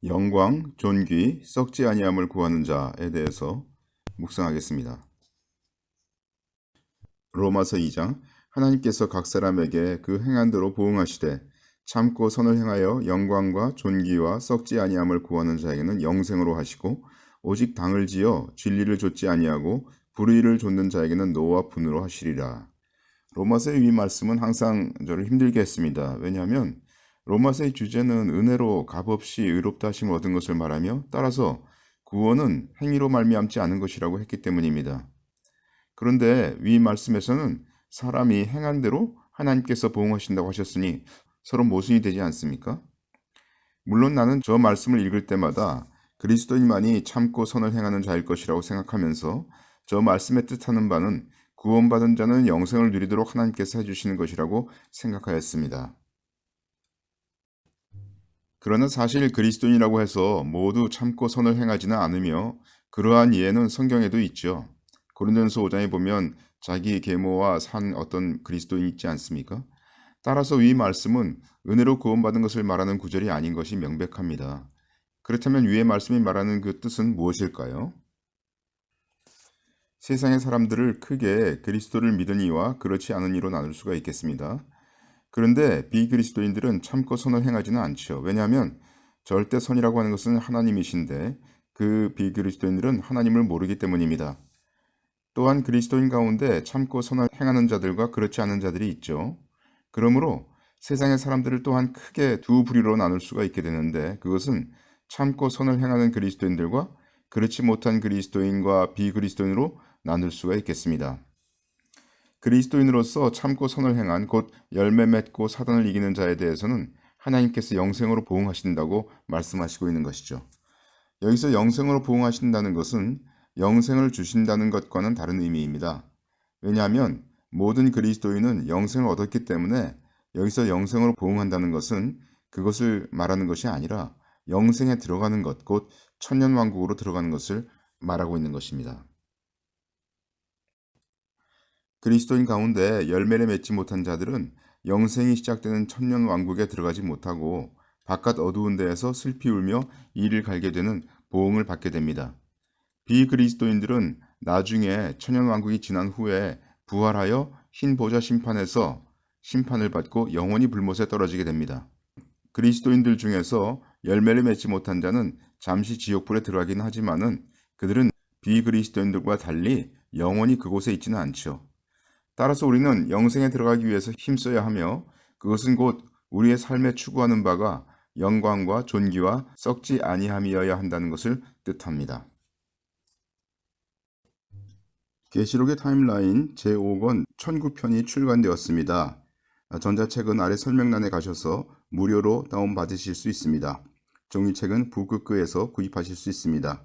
영광, 존귀, 썩지 아니함을 구하는 자에 대해서 묵상하겠습니다. 로마서 2장. 하나님께서 각 사람에게 그 행한대로 보응하시되 참고 선을 행하여 영광과 존귀와 썩지 아니함을 구하는 자에게는 영생으로 하시고 오직 당을 지어 진리를 좇지 아니하고 불의를 좇는 자에게는 노와 분으로 하시리라. 로마서의 이 말씀은 항상 저를 힘들게 했습니다. 왜냐하면 로마서의 주제는 은혜로 값없이 의롭다 하심을 얻은 것을 말하며 따라서 구원은 행위로 말미암지 않은 것이라고 했기 때문입니다. 그런데 위 말씀에서는 사람이 행한 대로 하나님께서 보응하신다고 하셨으니 서로 모순이 되지 않습니까? 물론 나는 저 말씀을 읽을 때마다 그리스도인만이 참고 선을 행하는 자일 것이라고 생각하면서 저 말씀의 뜻하는 바는 구원받은 자는 영생을 누리도록 하나님께서 해주시는 것이라고 생각하였습니다. 그러나 사실 그리스도인이라고 해서 모두 참고 선을 행하지는 않으며 그러한 이해는 성경에도 있죠. 고린도전서 5장에 보면 자기 계모와 산 어떤 그리스도인이 있지 않습니까? 따라서 이 말씀은 은혜로 구원받은 것을 말하는 구절이 아닌 것이 명백합니다. 그렇다면 위의 말씀이 말하는 그 뜻은 무엇일까요? 세상의 사람들을 크게 그리스도를 믿은 이와 그렇지 않은 이로 나눌 수가 있겠습니다. 그런데 비그리스도인들은 참고 선을 행하지는 않죠. 왜냐하면 절대 선이라고 하는 것은 하나님이신데 그 비그리스도인들은 하나님을 모르기 때문입니다. 또한 그리스도인 가운데 참고 선을 행하는 자들과 그렇지 않은 자들이 있죠. 그러므로 세상의 사람들을 또한 크게 두 부류로 나눌 수가 있게 되는데 그것은 참고 선을 행하는 그리스도인들과 그렇지 못한 그리스도인과 비그리스도인으로 나눌 수가 있겠습니다. 그리스도인으로서 참고 선을 행한 곧 열매 맺고 사단을 이기는 자에 대해서는 하나님께서 영생으로 보응하신다고 말씀하시고 있는 것이죠. 여기서 영생으로 보응하신다는 것은 영생을 주신다는 것과는 다른 의미입니다. 왜냐하면 모든 그리스도인은 영생을 얻었기 때문에 여기서 영생으로 보응한다는 것은 그것을 말하는 것이 아니라 영생에 들어가는 것, 곧 천년왕국으로 들어가는 것을 말하고 있는 것입니다. 그리스도인 가운데 열매를 맺지 못한 자들은 영생이 시작되는 천년왕국에 들어가지 못하고 바깥 어두운 데에서 슬피 울며 이를 갈게 되는 보응을 받게 됩니다. 비그리스도인들은 나중에 천년왕국이 지난 후에 부활하여 흰 보좌 심판에서 심판을 받고 영원히 불못에 떨어지게 됩니다. 그리스도인들 중에서 열매를 맺지 못한 자는 잠시 지옥불에 들어가긴 하지만은 그들은 비그리스도인들과 달리 영원히 그곳에 있지는 않죠. 따라서 우리는 영생에 들어가기 위해서 힘써야 하며 그것은 곧 우리의 삶에 추구하는 바가 영광과 존귀와 썩지 아니함이어야 한다는 것을 뜻합니다. 계시록의 타임라인 제5권 1009편이 출간되었습니다. 전자책은 아래 설명란에 가셔서 무료로 다운받으실 수 있습니다. 종이책은 북극교에서 구입하실 수 있습니다.